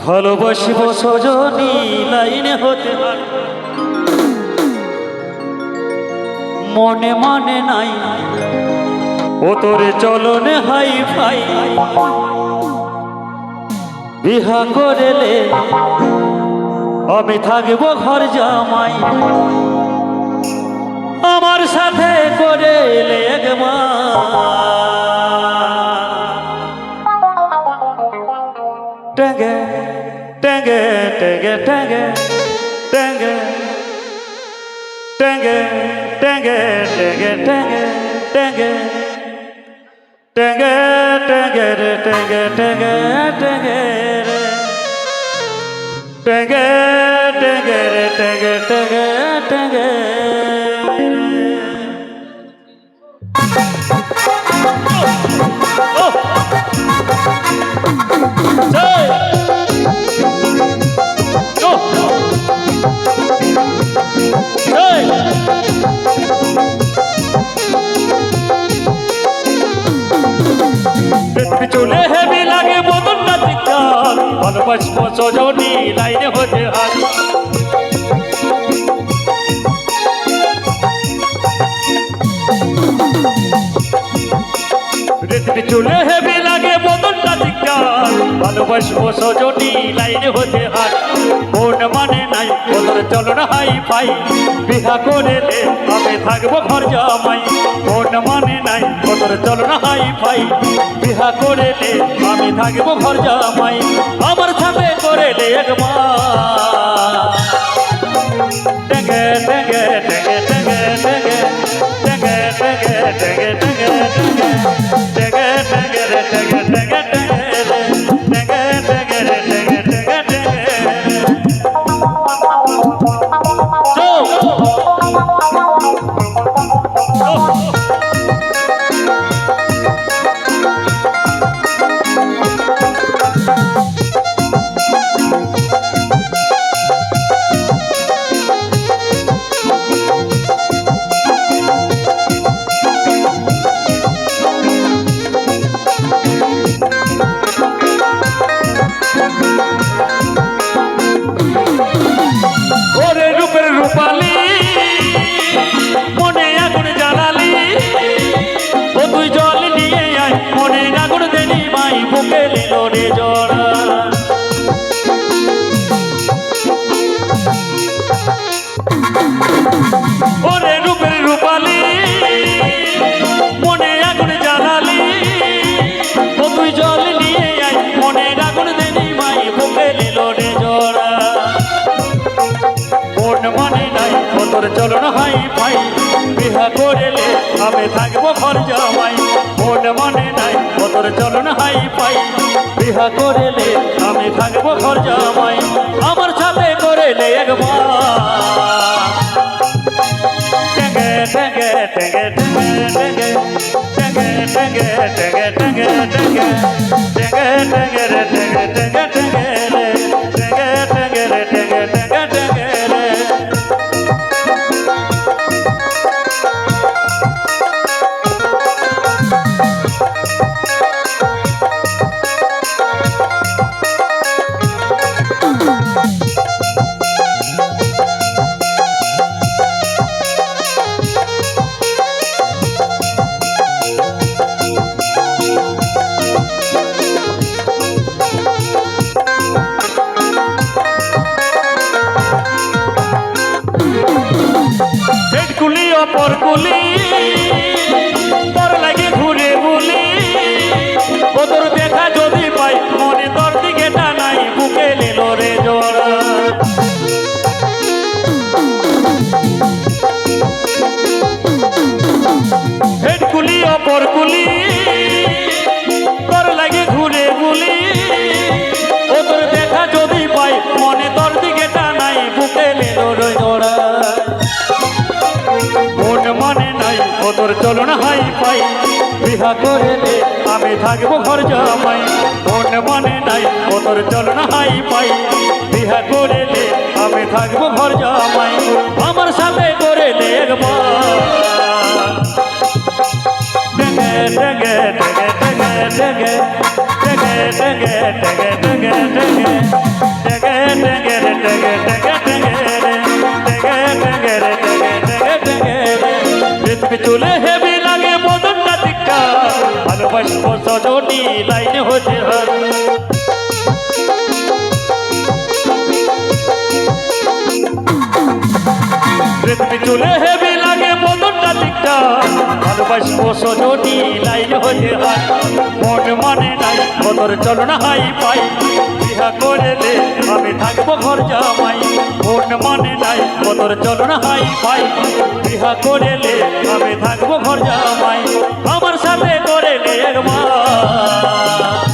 ভালোবাসিব সজনী লাইনে হতে মনে মানে নাই ও তোরে চলনে হাই ফাই বিহা করেলে আমি থাকবো ঘর জামাই আমার সাথে করেলে টেঙ্গে টেঙ্গে টেঙ্গে টেঙ্গে টেঙ্গে টেঙ্গে টেঙ্গে টেঙ্গে টেঙ্গে টেঙ্গে টেঙ্গে টেঙ্গে রে টেঙ্গে টেঙ্গে টেঙ্গে রে টেঙ্গে টেঙ্গে রে টেঙ্গে টেঙ্গে টেঙ্গে চলে হেবি লাগে বদন না চিৎকার ভালোবাসবো সজনী লাইনে হতে হাত চলে হেবি লাগে বদন না চিৎকার ভালোবাসবো সজনী লাইনে হতে হাত মন মানে নাই ওদের চলন হাই ফাই বিহা করেলে আমি থাকবো ঘর জামাই মন মানে নাই ওদের চলন হাই ফাই বিহা করেলে আমি থাকবো ঘর জামাই আমার সাথে করেলে একবার টেঙ্গে টেঙ্গে টেঙ্গে টেঙ্গে টেঙ্গে টেঙ্গে টেঙ্গে টেঙ্গে টেঙ্গে টেঙ্গে টেঙ্গে রে টেঙ্গে টেঙ্গে টেঙ্গে রে টেঙ্গে টেঙ্গে রে টেঙ্গে টেঙ্গে টেঙ্গে ওরে রূপের রূপালি মনে আগুন জ্বালালি ও তুই জল নিয়ে আয় মনে আগুন দেনি মাই বুকে নিল রে জোড়া মন মানে নাই ও তোর চলন হাই ফাই বিহা করেলে আমি থাকবো ঘর জামাই মন মানে নাই ও তোর চলন হাই ফাই বিহা করেলে আমি থাকবো ঘর জামাই আমার সাথে করেলে একবার টেঙ্গে টেঙ্গে টেঙ্গে টেঙ্গে টেঙ্গে টেঙ্গে টেঙ্গে টেঙ্গে টেঙ্গে টেঙ্গে টেঙ্গে রে টেঙ্গে টেঙ্গে টেঙ্গে রে টেঙ্গে টেঙ্গে রে টেঙ্গে টেঙ্গে টেঙ্গে রে কুলি অপর কুলি তোর লাগে ঘুরে বলি ও তোর দেখা যদি পাই মনে তোর দিকে টানাই বুকে নিল রে জোড়া হেড কুলি অপর কুলি তোর লাগে ঘুরে বলি ও তোর দেখা যদি পাই মনে তোর দিকে টানাই বুকে নিল রে জোড়া মন মানে নাই ও তোর চলন হাই ফাই বিহা করেলে আমি থাকবো ঘর জামাই মন মানে নাই ও তোর চলন হাই ফাই বিহা করেলে আমি থাকবো ঘর জামাই আমার সাথে করেলে একবার টেঙ্গে টেঙ্গে টেঙ্গে টেঙ্গে টেঙ্গে টেঙ্গে টেগে টেগে টেগে টেগে টেগে টেগে রে টেগে টেগে টেগে রে টেগে টেগে রে টেগে টেগে টেগে রে পৃথিবী চলে হেবি লাগে বদনটা টিকা ভালোবাসবো সজনী লাইনে হতে হাত পৃথিবী চলে হেবি লাগে বদনটা টিকা ভালোবাসবো সজনী লাইনে হতে হাত মন মানে নাই বদর চল না হাই পাই বিহা করলে আমি থাকবো ঘর জামাই মন মানে নাই বদর চল না হাই পাই বিহা করলে আমি থাকবো ঘর জামাই আমার সাথে করলে একবার